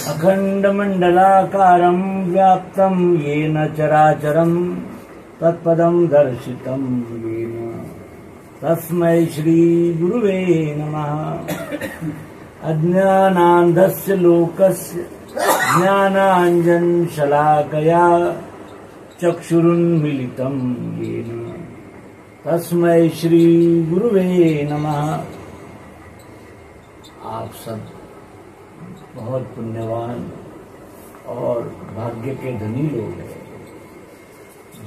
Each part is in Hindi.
अखण्डमण्डलाकारं व्याप्तं येन चराचरं तत्पदं दर्शितं येन तस्मै श्रीगुरुवे नमः। अज्ञानान्धस्य लोकस्य ज्ञानाञ्जनशलाकया चक्षुरुन्मीलितं येन तस्मै श्रीगुरुवे नमः। आप सब बहुत पुण्यवान और भाग्य के धनी लोग हैं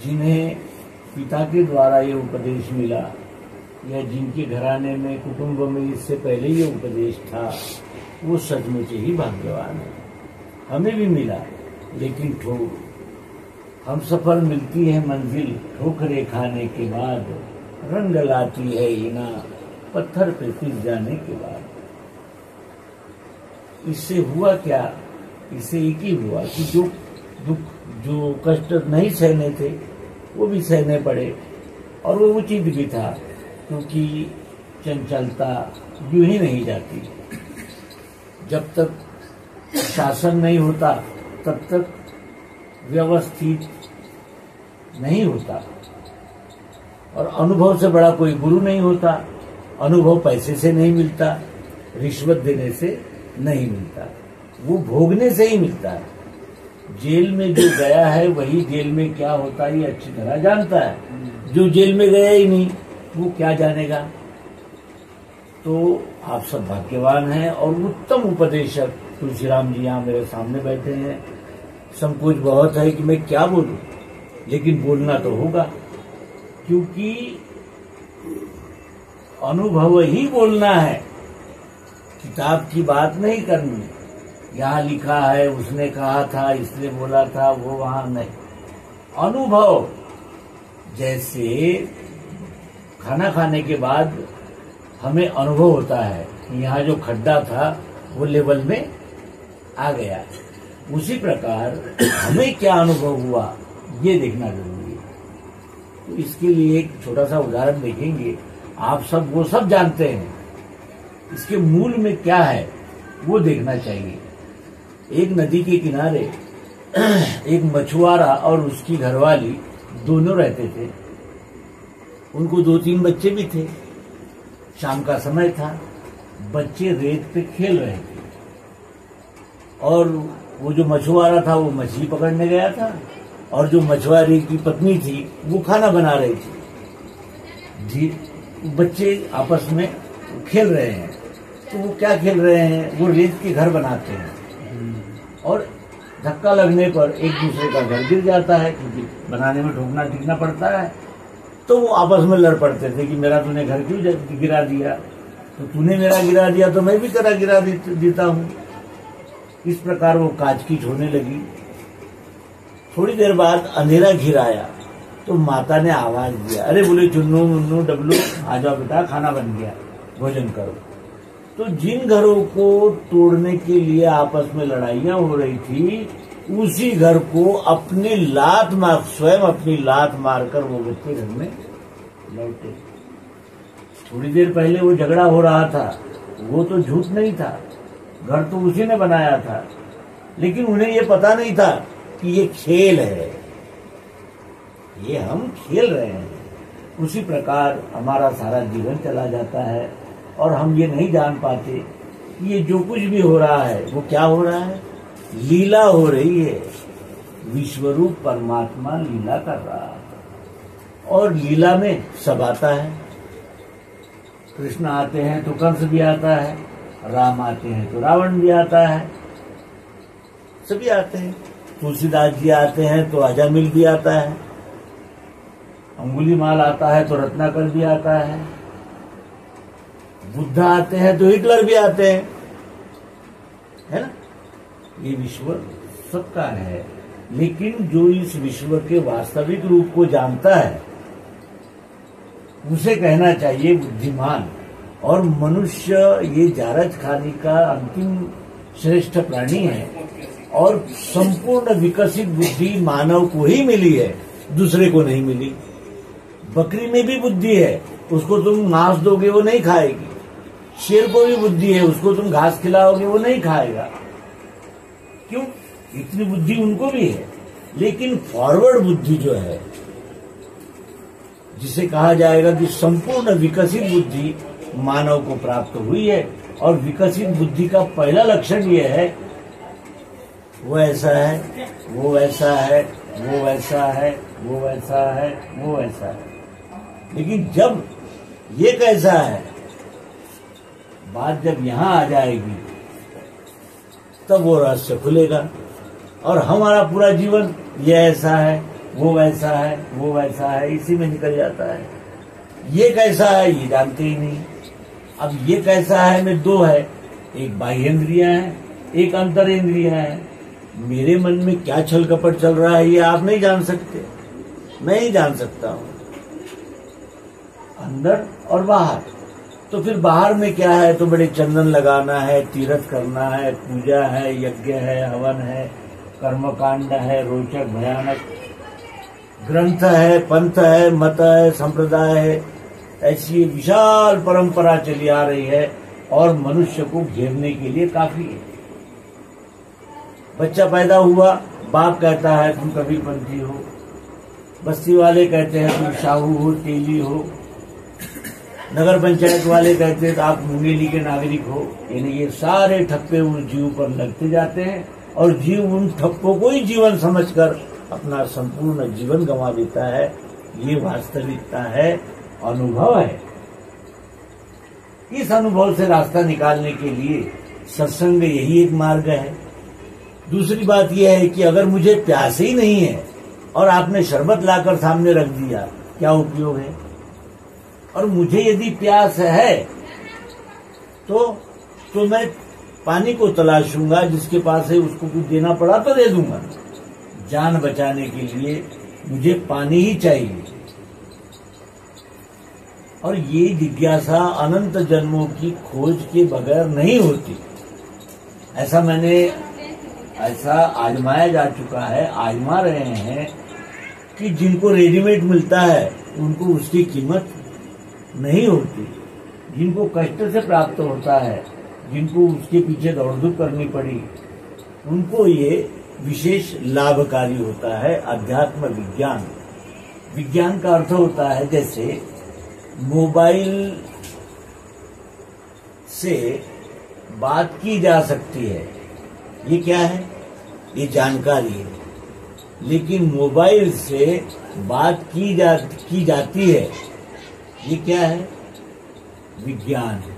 जिन्हें पिता के द्वारा ये उपदेश मिला या जिनके घराने में कुटुंब में इससे पहले ये उपदेश था, वो सचमुच ही भाग्यवान है। हमें भी मिला, लेकिन हम सफल मिलती है मंजिल ठोकरे खाने के बाद, रंग लाती है इना पत्थर पे पिस जाने के बाद। इससे हुआ क्या? इससे एक ही हुआ कि जो दुख जो कष्ट नहीं सहने थे वो भी सहने पड़े, और वो उचित भी था, क्योंकि चंचलता यूं ही नहीं जाती। जब तक शासन नहीं होता तब तक व्यवस्थित नहीं होता, और अनुभव से बड़ा कोई गुरु नहीं होता। अनुभव पैसे से नहीं मिलता, रिश्वत देने से नहीं मिलता, वो भोगने से ही मिलता है। जेल में जो गया है वही जेल में क्या होता है ये अच्छी तरह जानता है। जो जेल में गया ही नहीं वो क्या जानेगा। तो आप सब भाग्यवान हैं, और उत्तम उपदेशक तुलसीराम जी यहाँ मेरे सामने बैठे हैं। संकोच बहुत है कि मैं क्या बोलूं, लेकिन बोलना तो होगा, क्योंकि अनुभव ही बोलना है, किताब की बात नहीं करनी। यहाँ लिखा है, उसने कहा था, इसने बोला था, वो वहां नहीं। अनुभव, जैसे खाना खाने के बाद हमें अनुभव होता है कि यहाँ जो खड्डा था वो लेवल में आ गया, उसी प्रकार हमें क्या अनुभव हुआ ये देखना जरूरी है। तो इसके लिए एक छोटा सा उदाहरण देखेंगे। आप सब वो सब जानते हैं, इसके मूल में क्या है वो देखना चाहिए। एक नदी के किनारे एक मछुआरा और उसकी घरवाली दोनों रहते थे। उनको 2-3 बच्चे भी थे। शाम का समय था, बच्चे रेत पे खेल रहे थे, और वो जो मछुआरा था वो मछली पकड़ने गया था, और जो मछुआरे की पत्नी थी वो खाना बना रही थी। बच्चे आपस में खेल रहे हैं, तो वो क्या खेल रहे हैं, वो रेत के घर बनाते हैं, और धक्का लगने पर एक दूसरे का घर गिर जाता है, क्योंकि बनाने में ठोकना टिकना पड़ता है। तो वो आपस में लड़ पड़ते थे कि मेरा तूने घर क्यों गिरा दिया, तो तूने मेरा गिरा दिया तो मैं भी तेरा गिरा देता हूँ। इस प्रकार वो काचकीच होने लगी। थोड़ी देर बाद अंधेरा घिर आया, तो माता ने आवाज दिया, अरे बोले चुन्नू मुन्नू डबलू आ जाओ बेटा, खाना बन गया, भोजन करो। तो जिन घरों को तोड़ने के लिए आपस में लड़ाइयां हो रही थी, उसी घर को स्वयं अपनी लात मारकर वो बच्चे घर में लौटे। थोड़ी देर पहले वो झगड़ा हो रहा था, वो तो झूठ नहीं था, घर तो उसी ने बनाया था, लेकिन उन्हें ये पता नहीं था कि ये खेल है, ये हम खेल रहे हैं। उसी प्रकार हमारा सारा जीवन चला जाता है, और हम ये नहीं जान पाते कि ये जो कुछ भी हो रहा है वो क्या हो रहा है, लीला हो रही है। विश्वरूप परमात्मा लीला कर रहा है, और लीला में सब आता है। कृष्ण आते हैं तो कंस भी आता है, राम आते हैं तो रावण भी आता है, सभी आते हैं। तुलसीदास जी आते हैं तो अजामिल भी आता है, अंगुलीमाल आता है तो रत्नाकर भी आता है, बुद्धा आते हैं तो हिटलर भी आते हैं, है ना। ये विश्व सबका है, लेकिन जो इस विश्व के वास्तविक रूप को जानता है उसे कहना चाहिए बुद्धिमान। और मनुष्य ये जारज खाने का अंतिम श्रेष्ठ प्राणी है, और संपूर्ण विकसित बुद्धि मानव को ही मिली है, दूसरे को नहीं मिली। बकरी में भी बुद्धि है, उसको तुम मांस दोगे वो नहीं खाएगी। शेर को भी बुद्धि है, उसको तुम घास खिलाओगे वो नहीं खाएगा। क्यों? इतनी बुद्धि उनको भी है, लेकिन फॉरवर्ड बुद्धि जो है, जिसे कहा जाएगा कि संपूर्ण विकसित बुद्धि मानव को प्राप्त हुई है, और विकसित बुद्धि का पहला लक्षण यह है, वो ऐसा है, वो ऐसा है, वो ऐसा है, वो ऐसा है, वो ऐसा है। लेकिन जब ये कैसा है, बात जब यहां आ जाएगी तब वो रहस्य खुलेगा, और हमारा पूरा जीवन ये ऐसा है, वो वैसा है, वो वैसा है, इसी में निकल जाता है। ये कैसा है ये जानते ही नहीं। अब ये कैसा है में दो है, एक बाह्येंद्रियां है, एक अंतरेंद्रियां है। मेरे मन में क्या छल कपट चल रहा है ये आप नहीं जान सकते, मैं ही जान सकता हूं, अंदर और बाहर। तो फिर बाहर में क्या है, तो बड़े चंदन लगाना है, तीर्थ करना है, पूजा है, यज्ञ है, हवन है, कर्मकांड है, रोचक भयानक ग्रंथ है, पंथ है, मत है, संप्रदाय है। ऐसी विशाल परंपरा चली आ रही है और मनुष्य को घेरने के लिए काफी है। बच्चा पैदा हुआ, बाप कहता है तुम कबीरपंथी हो, बस्ती वाले कहते हैं तुम साहू हो, तेली हो, नगर पंचायत वाले कहते हैं आप मुंगेली के नागरिक हो। यानी ये सारे ठप्पे उन जीव पर लगते जाते हैं, और जीव उन ठप्पों को ही जीवन समझकर अपना संपूर्ण जीवन गंवा देता है। ये वास्तविकता है, अनुभव है। इस अनुभव से रास्ता निकालने के लिए सत्संग यही एक मार्ग है। दूसरी बात यह है कि अगर मुझे प्यास ही नहीं है और आपने शरबत लाकर सामने रख दिया, क्या उपयोग है? और मुझे यदि प्यास है तो मैं पानी को तलाशूंगा, जिसके पास है उसको कुछ देना पड़ा तो दे दूंगा। जान बचाने के लिए मुझे पानी ही चाहिए। और ये जिज्ञासा अनंत जन्मों की खोज के बगैर नहीं होती। ऐसा आजमाया जा चुका है, आजमा रहे हैं कि जिनको रेडीमेड मिलता है उनको उसकी कीमत नहीं होती। जिनको कष्ट से प्राप्त होता है, जिनको उसके पीछे दौड़-धूप करनी पड़ी, उनको ये विशेष लाभकारी होता है। अध्यात्म विज्ञान, विज्ञान का अर्थ होता है जैसे मोबाइल से बात की जा सकती है, ये क्या है? ये जानकारी है। लेकिन मोबाइल से बात की जाती है, ये क्या है? विज्ञान है।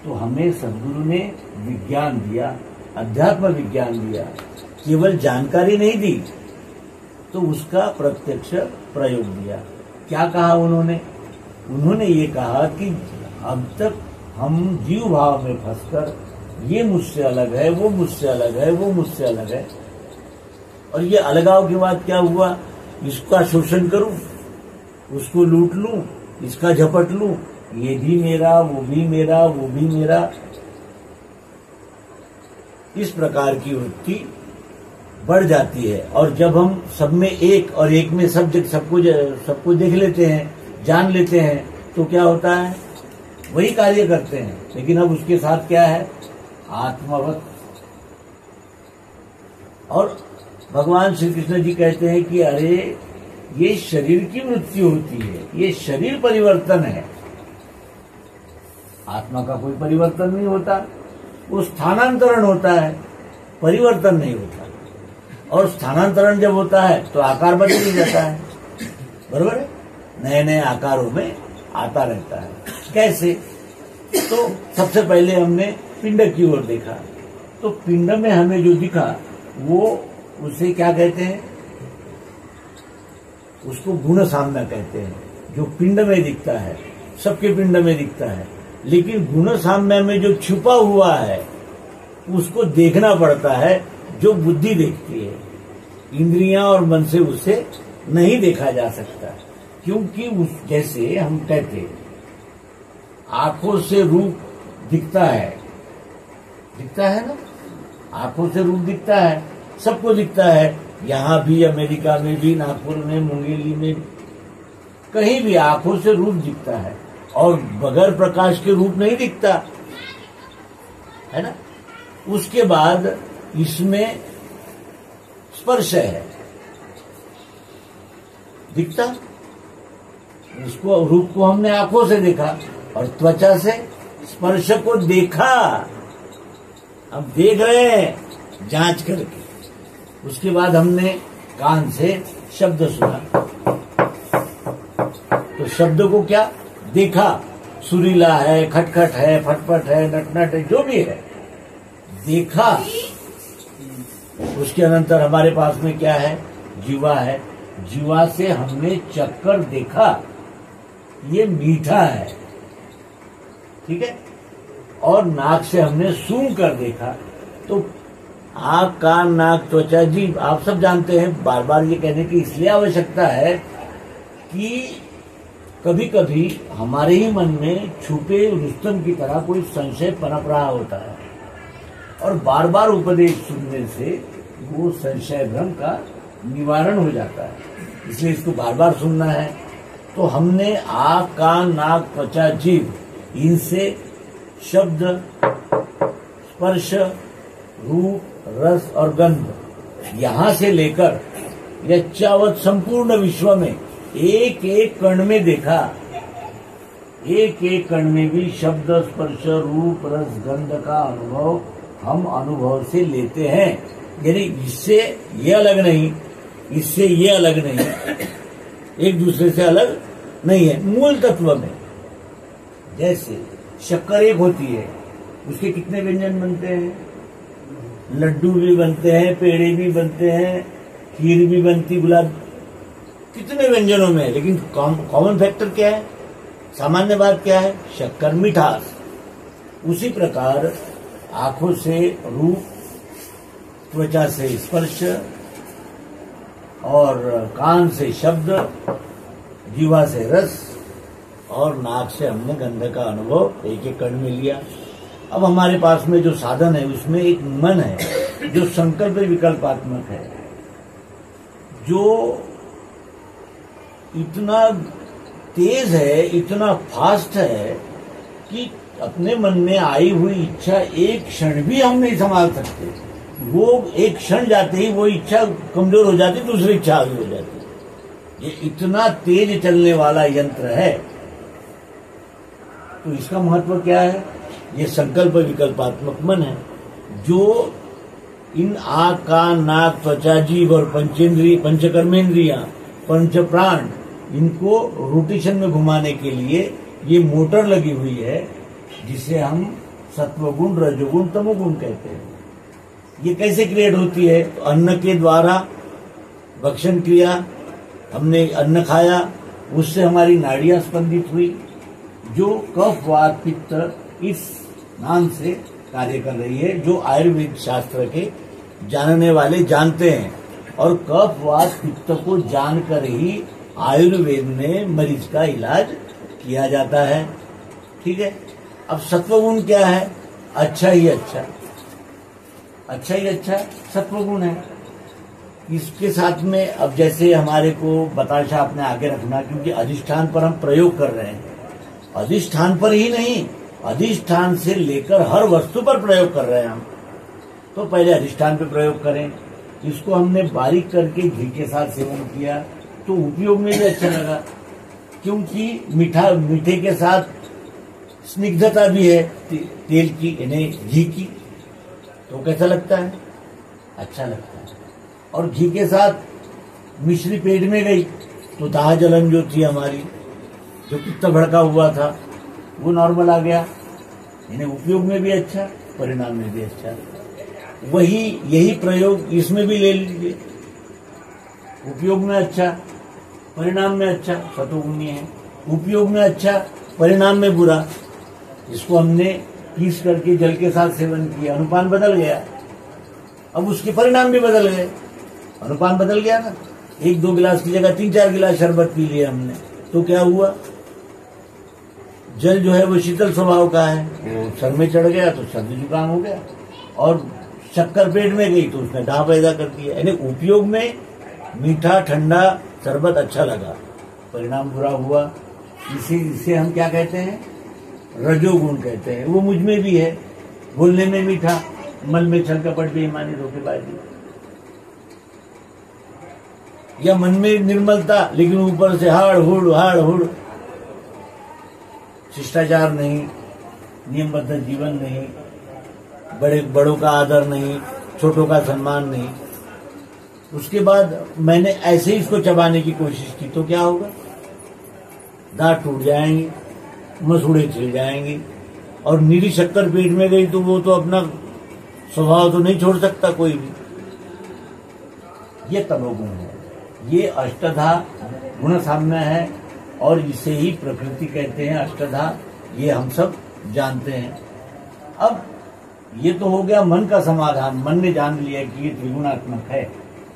तो हमें सद्गुरु ने विज्ञान दिया, अध्यात्म विज्ञान दिया, केवल जानकारी नहीं दी, तो उसका प्रत्यक्ष प्रयोग दिया। क्या कहा उन्होंने? उन्होंने ये कहा कि अब तक हम जीव भाव में फंसकर ये मुझसे अलग है, वो मुझसे अलग है, वो मुझसे अलग है, और ये अलगाव के बाद क्या हुआ? इसका शोषण करूं, उसको लूट लूं, इसका झपट लूं, ये भी मेरा, वो भी मेरा, वो भी मेरा। इस प्रकार की वृत्ति बढ़ जाती है। और जब हम सब में एक और एक में सबको देख लेते हैं, जान लेते हैं, तो क्या होता है? वही कार्य करते हैं, लेकिन अब उसके साथ क्या है? आत्मवत। और भगवान श्री कृष्ण जी कहते हैं कि अरे ये शरीर की मृत्यु होती है, ये शरीर परिवर्तन है, आत्मा का कोई परिवर्तन नहीं होता। वो स्थानांतरण होता है, परिवर्तन नहीं होता। और स्थानांतरण जब होता है तो आकार बदल ही जाता है, बरोबर है? नए नए आकारों में आता रहता है। कैसे? तो सबसे पहले हमने पिंड की ओर देखा, तो पिंड में हमें जो दिखा वो उसे क्या कहते हैं? उसको गुण साम्य कहते हैं। जो पिंड में दिखता है, सबके पिंड में दिखता है, लेकिन गुण साम्य में जो छुपा हुआ है उसको देखना पड़ता है, जो बुद्धि देखती है। इंद्रियां और मन से उसे नहीं देखा जा सकता, क्योंकि उस जैसे हम कहते हैं आंखों से रूप दिखता है ना, आंखों से रूप दिखता है, सबको दिखता है। यहाँ भी, अमेरिका में भी, नागपुर में, मुंगेली में, कहीं भी आंखों से रूप दिखता है, और बगैर प्रकाश के रूप नहीं दिखता है ना। उसके बाद इसमें स्पर्श है, दिखता, उसको रूप को हमने आंखों से देखा और त्वचा से स्पर्श को देखा, अब देख रहे हैं जांच करके। उसके बाद हमने कान से शब्द सुना, तो शब्द को क्या देखा, सुरीला है, खटखट है, फटफट है, नटनट है, जो भी है देखा। उसके अनंतर हमारे पास में क्या है, जीवा है, जीवा से हमने चक्कर देखा, ये मीठा है, ठीक है। और नाक से हमने सूंघ कर देखा। तो आंख, कान, नाक, त्वचा, जीभ, आप सब जानते हैं। बार बार ये कहने की इसलिए आवश्यकता है कि कभी कभी हमारे ही मन में छुपे रुस्तम की तरह कोई संशय पनप रहा होता है, और बार बार उपदेश सुनने से वो संशय भ्रम का निवारण हो जाता है। इसलिए इसको बार बार सुनना है। तो हमने आंख, कान, नाक, त्वचा, जीभ, इनसे शब्द, स्पर्श, रूप, रस और गंध, यहां से लेकर यच्चावत संपूर्ण विश्व में एक एक कण में देखा। एक एक कण में भी शब्द, स्पर्श, रूप, रस, गंध का अनुभव हम अनुभव से लेते हैं। यानी इससे ये अलग नहीं, इससे ये अलग नहीं, एक दूसरे से अलग नहीं है मूल तत्व में। जैसे शक्कर एक होती है, उसके कितने व्यंजन बनते हैं, लड्डू भी बनते हैं, पेड़े भी बनते हैं, खीर भी बनती, गुलाब, कितने व्यंजनों में है, लेकिन कॉमन फैक्टर क्या है, सामान्य बात क्या है, शक्कर, मिठास। उसी प्रकार आंखों से रूप, त्वचा से स्पर्श और कान से शब्द, जीवा से रस और नाक से हमने गंध का अनुभव एक एक कण में लिया। अब हमारे पास में जो साधन है उसमें एक मन है जो संकल्प विकल्पात्मक है, जो इतना तेज है, इतना फास्ट है कि अपने मन में आई हुई इच्छा एक क्षण भी हम नहीं संभाल सकते। वो एक क्षण जाते ही वो इच्छा कमजोर हो जाती, दूसरी इच्छा आगे हो जाती। ये इतना तेज चलने वाला यंत्र है। तो इसका महत्व क्या है, ये संकल्प विकल्पात्मक मन है जो इन आंख, कान, नाक, त्वचा, जीभ और पंचेंद्रिय, पंचकर्मेंद्रियां, पंच प्राण, इनको रोटेशन में घुमाने के लिए ये मोटर लगी हुई है, जिसे हम सत्वगुण, रजोगुण, तमोगुण कहते हैं। ये कैसे क्रिएट होती है, तो अन्न के द्वारा भक्षण क्रिया, हमने अन्न खाया, उससे हमारी नाड़ियां स्पंदित हुई, जो कफ, वात, पित्त इस नाम से कार्य कर रही है, जो आयुर्वेद शास्त्र के जानने वाले जानते हैं। और कफ, वात, पित्त को जानकर ही आयुर्वेद में मरीज का इलाज किया जाता है, ठीक है। अब सत्वगुण क्या है, अच्छा ही अच्छा, अच्छा ही अच्छा सत्वगुण है। इसके साथ में अब जैसे हमारे को बताशा अपने आगे रखना, क्योंकि अधिष्ठान पर हम प्रयोग कर रहे हैं। अधिष्ठान पर ही नहीं, अधिष्ठान से लेकर हर वस्तु पर प्रयोग कर रहे हैं हम। तो पहले अधिष्ठान पे प्रयोग करें। इसको हमने बारीक करके घी के साथ सेवन किया तो उपयोग में भी अच्छा लगा, क्योंकि मीठे के साथ स्निग्धता भी है तेल की, यानी घी की, तो कैसा लगता है, अच्छा लगता है। और घी के साथ मिश्री पेट में गई तो दाह जलन जो थी हमारी, जो पित्त भड़का हुआ था, वो नॉर्मल आ गया। यानी उपयोग में भी अच्छा, परिणाम में भी अच्छा। वही यही प्रयोग इसमें भी ले लीजिए, उपयोग में अच्छा, परिणाम में अच्छा, सतोगुणी है। उपयोग में अच्छा, परिणाम में बुरा। इसको हमने पीस करके जल के साथ सेवन किया, अनुपान बदल गया। अब उसके परिणाम भी बदल गए, अनुपान बदल गया ना। 1-2 गिलास की जगह 3-4 गिलास शरबत पी लिया हमने, तो क्या हुआ, जल जो है वो शीतल स्वभाव का है, वो सर में चढ़ गया तो सर्दी जुकाम हो गया, और शक्कर पेट में गई तो उसने दाह पैदा कर दिया। यानी उपयोग में मीठा, ठंडा शरबत अच्छा लगा, परिणाम बुरा हुआ। इसे हम क्या कहते हैं, रजोगुण कहते हैं। वो मुझ में भी है, बोलने में मीठा, मन में छल कपट बेईमानी धोखेबाजी, या मन में निर्मलता लेकिन ऊपर से हाड़ हुड़, शिष्टाचार नहीं, नियमबद्ध जीवन नहीं, बड़ों का आदर नहीं, छोटों का सम्मान नहीं। उसके बाद मैंने ऐसे ही इसको चबाने की कोशिश की तो क्या होगा? दांत टूट जाएंगे, मसूड़े छिल जाएंगे, और नीली शक्कर पेट में गई तो वो तो अपना स्वभाव तो नहीं छोड़ सकता कोई भी। ये तमोगुण है, ये अष्टधा गुण साम्य है, और इसे ही प्रकृति कहते हैं, अष्टधा, ये हम सब जानते हैं। अब ये तो हो गया मन का समाधान, मन ने जान लिया कि ये त्रिगुणात्मक है,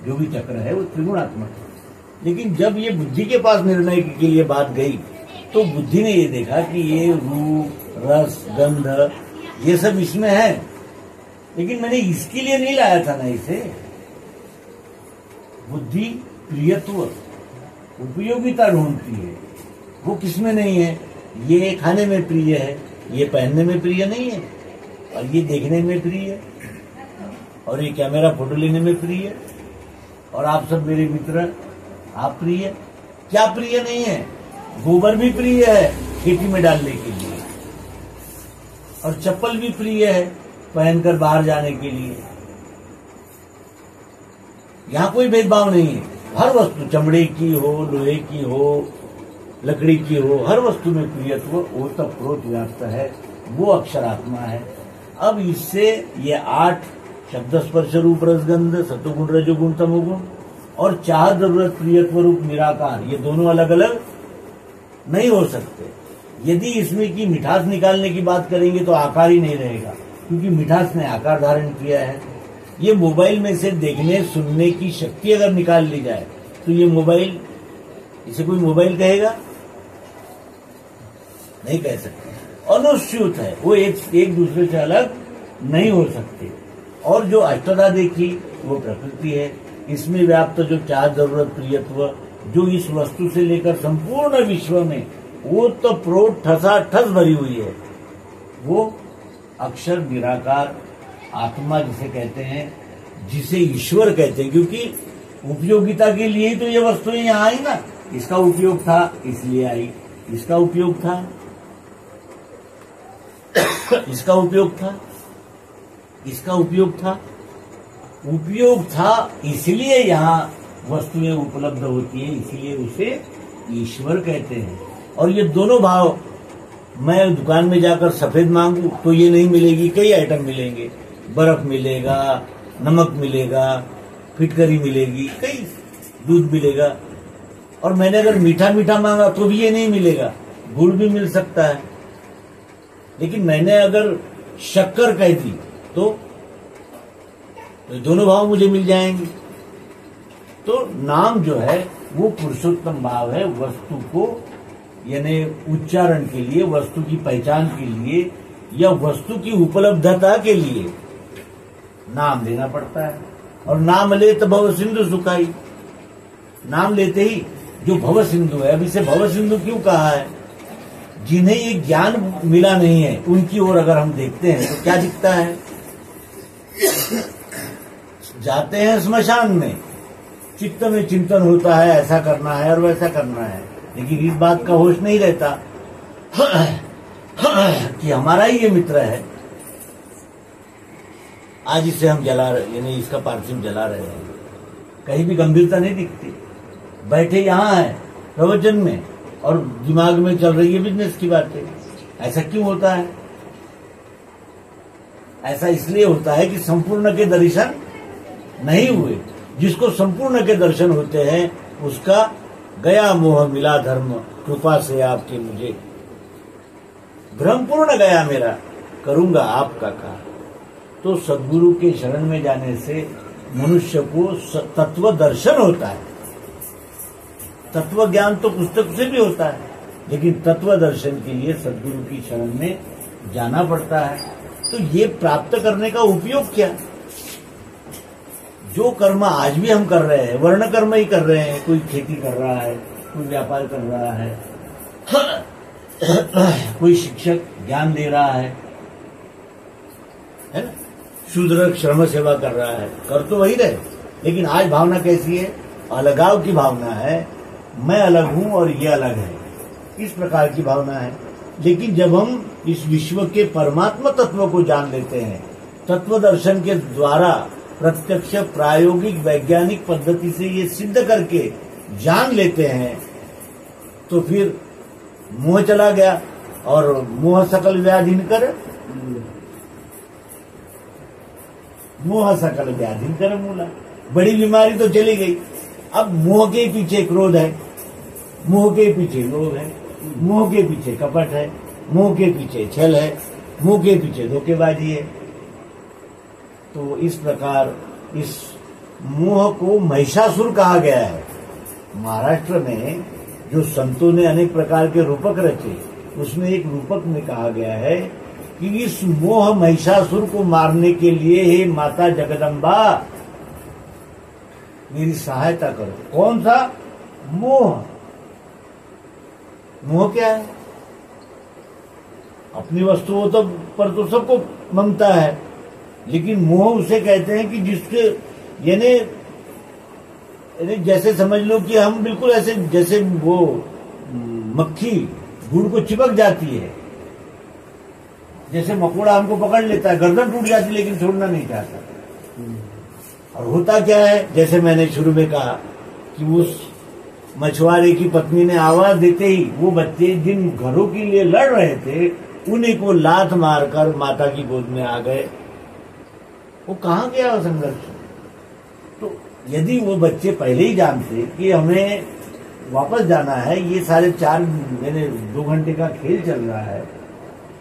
जो भी चक्र है वो त्रिगुणात्मक है। लेकिन जब ये बुद्धि के पास निर्णय के लिए बात गई तो बुद्धि ने ये देखा कि ये रूप, रस, गंध, ये सब इसमें है, लेकिन मैंने इसके लिए नहीं लाया था ना इसे। बुद्धि प्रियत्व, उपयोगिता ढूंढती है, वो किसमें नहीं है? ये खाने में प्रिय है, ये पहनने में प्रिय नहीं है, और ये देखने में प्रिय है, और ये कैमरा फोटो लेने में प्रिय है, और आप सब मेरे मित्र, आप प्रिय, क्या प्रिय नहीं है? गोबर भी प्रिय है खेती में डालने के लिए, और चप्पल भी प्रिय है पहनकर बाहर जाने के लिए। यहां कोई भेदभाव नहीं है। हर वस्तु, चमड़े की हो, लोहे की हो, लकड़ी की हो, हर वस्तु में प्रियत्व ओतप्रोत व्याप्त है, वो अक्षरात्मा है। अब इससे ये 8 शब्द, स्पर्श, रूप, रस, गंध, सत्वगुण, रजोगुण, तमोगुण, और चाह, जरूरत, प्रियत्व रूप निराकार, ये दोनों अलग अलग नहीं हो सकते। यदि इसमें की मिठास निकालने की बात करेंगे तो आकार ही नहीं रहेगा, क्योंकि मिठास ने आकार धारण किया है। ये मोबाइल में से देखने सुनने की शक्ति अगर निकाल ली जाए तो ये मोबाइल, इसे कोई मोबाइल कहेगा? नहीं कह सकते। अनुस्यूत है, वो एक दूसरे से अलग नहीं हो सकते। और जो अष्टधा देखी वो प्रकृति है, इसमें व्याप्त जो चाह, जरूरत, प्रियत्व, जो इस वस्तु से लेकर संपूर्ण विश्व में वो तो प्रोट ठस भरी हुई है, वो अक्षर निराकार आत्मा जिसे कहते हैं, जिसे ईश्वर कहते हैं। क्योंकि उपयोगिता के लिए ही तो ये वस्तुएं यहाँ आई ना, इसका उपयोग था इसलिए आई, इसका उपयोग था, इसका उपयोग था, इसका उपयोग था, उपयोग था, इसलिए यहाँ वस्तुएं उपलब्ध होती हैं, इसलिए उसे ईश्वर कहते हैं। और ये दोनों भाव, मैं दुकान में जाकर सफेद मांगू तो ये नहीं मिलेगी, कई आइटम मिलेंगे, बर्फ मिलेगा, नमक मिलेगा, फिटकरी मिलेगी, कई दूध मिलेगा। और मैंने अगर मीठा मीठा मांगा तो भी ये नहीं मिलेगा, गुड़ भी मिल सकता है। लेकिन मैंने अगर शक्कर कह दी तो दोनों भाव मुझे मिल जाएंगे। तो नाम जो है वो पुरुषोत्तम भाव है, वस्तु को यानी उच्चारण के लिए, वस्तु की पहचान के लिए, या वस्तु की उपलब्धता के लिए नाम देना पड़ता है। और नाम ले तो भव सिंधु सुखाई, नाम लेते ही जो भव सिंधु है, अब इसे भव सिंधु क्यों कहा है? जिन्हें ये ज्ञान मिला नहीं है उनकी ओर अगर हम देखते हैं तो क्या दिखता है? जाते हैं स्मशान में, चित्त में चिंतन होता है, ऐसा करना है और वैसा करना है, लेकिन इस बात का होश नहीं रहता कि हमारा ही ये मित्र है, आज इसे हम जला रहे, यानी इसका पार्थिव जला रहे हैं। कहीं भी गंभीरता नहीं दिखती। बैठे यहाँ है प्रवचन में और दिमाग में चल रही है बिजनेस की बातें। ऐसा क्यों होता है? ऐसा इसलिए होता है कि संपूर्ण के दर्शन नहीं हुए। जिसको संपूर्ण के दर्शन होते हैं उसका गया मोह मिला धर्म, कृपा से आपके मुझे भ्रम पूर्ण गया मेरा, करूंगा आपका काम। तो सद्गुरु के शरण में जाने से मनुष्य को तत्व दर्शन होता है। तत्व ज्ञान तो पुस्तक से भी होता है, लेकिन तत्व दर्शन के लिए सद्गुरु की शरण में जाना पड़ता है। तो ये प्राप्त करने का उपयोग क्या? जो कर्म आज भी हम कर रहे हैं, वर्ण कर्म ही कर रहे हैं। कोई खेती कर रहा है, कोई व्यापार कर रहा है, कोई शिक्षक ज्ञान दे रहा है ना? शूद्र श्रम सेवा कर रहा है, कर तो वही रहे, लेकिन आज भावना कैसी है? अलगाव की भावना है, मैं अलग हूं और ये अलग है, इस प्रकार की भावना है। लेकिन जब हम इस विश्व के परमात्मा तत्व को जान लेते हैं, तत्व दर्शन के द्वारा प्रत्यक्ष प्रायोगिक वैज्ञानिक पद्धति से ये सिद्ध करके जान लेते हैं, तो फिर मोह चला गया, और मोह सकल व्याधि कर, मोह सकल व्याधि कर मूला, बड़ी बीमारी तो चली गई। अब मोह के पीछे क्रोध है, मोह के पीछे लोभ है, मोह के पीछे कपट है, मोह के पीछे छल है, मोह के पीछे धोखेबाजी है। तो इस प्रकार इस मोह को महिषासुर कहा गया है। महाराष्ट्र में जो संतों ने अनेक प्रकार के रूपक रचे, उसमें एक रूपक में कहा गया है कि इस मोह महिषासुर को मारने के लिए हे माता जगदम्बा मेरी सहायता करो। कौन सा मोह? मोह क्या है? अपनी वस्तुओं तो पर तो सबको ममता है, लेकिन मोह उसे कहते हैं कि जिसके यानी जैसे समझ लो कि हम बिल्कुल ऐसे जैसे वो मक्खी गुड़ को चिपक जाती है, जैसे मकोड़ा हमको पकड़ लेता है, गर्दन टूट जाती लेकिन छोड़ना नहीं चाहता। और होता क्या है, जैसे मैंने शुरू में कहा कि उस मछुआरे की पत्नी ने आवाज देते ही वो बच्चे जिन घरों के लिए लड़ रहे थे उन्हीं को लात मारकर माता की गोद में आ गए। वो कहाँ गया वो संघर्ष? तो यदि वो बच्चे पहले ही जानते कि हमें वापस जाना है, ये 2 घंटे का खेल चल रहा है,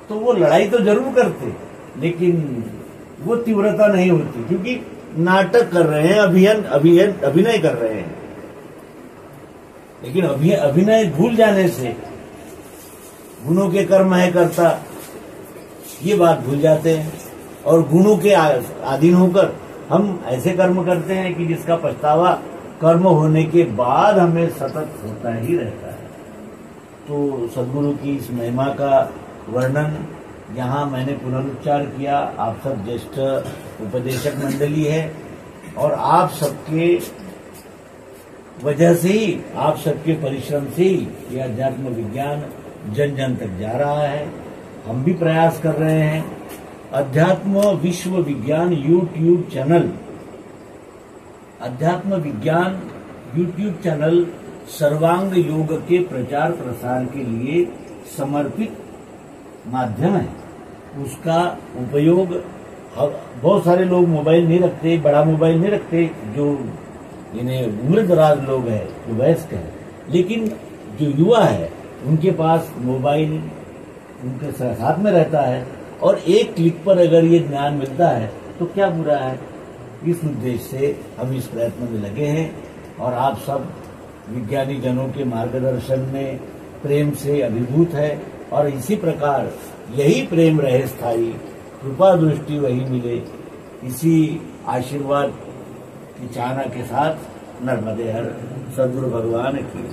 तो वो लड़ाई तो जरूर करते, लेकिन वो तीव्रता नहीं होती, क्योंकि नाटक कर रहे हैं, अभिनय कर रहे हैं। लेकिन अभिनय भूल जाने से गुणों के कर्म है करता, ये बात भूल जाते हैं, और गुणों के अधीन होकर हम ऐसे कर्म करते हैं कि जिसका पछतावा कर्म होने के बाद हमें सतत होता ही रहता है। तो सद्गुरु की इस महिमा का वर्णन यहाँ मैंने पुनरुच्चार किया। आप सब ज्येष्ठ उपदेशक मंडली है, और आप सबके वजह से ही, आप सबके परिश्रम से ही यह अध्यात्म विज्ञान जन जन तक जा रहा है। हम भी प्रयास कर रहे हैं। अध्यात्म विश्व विज्ञान यूट्यूब चैनल, अध्यात्म विज्ञान यूट्यूब चैनल सर्वांग योग के प्रचार प्रसार के लिए समर्पित माध्यम है। उसका उपयोग बहुत सारे लोग मोबाइल नहीं रखते, बड़ा मोबाइल नहीं रखते, जो इन्हें उम्र दराज लोग हैं, जो वयस्क हैं, लेकिन जो युवा है उनके पास मोबाइल उनके साथ में रहता है, और एक क्लिक पर अगर ये ज्ञान मिलता है तो क्या बुरा है। इस उद्देश्य से हम इस प्रयत्न में लगे हैं, और आप सब विज्ञानी जनों के मार्गदर्शन में प्रेम से अभिभूत है, और इसी प्रकार यही प्रेम रहे स्थायी, कृपा दृष्टि वही मिले, इसी आशीर्वाद की चाहना के साथ नर्मदे हर सद्गुरु भगवान की।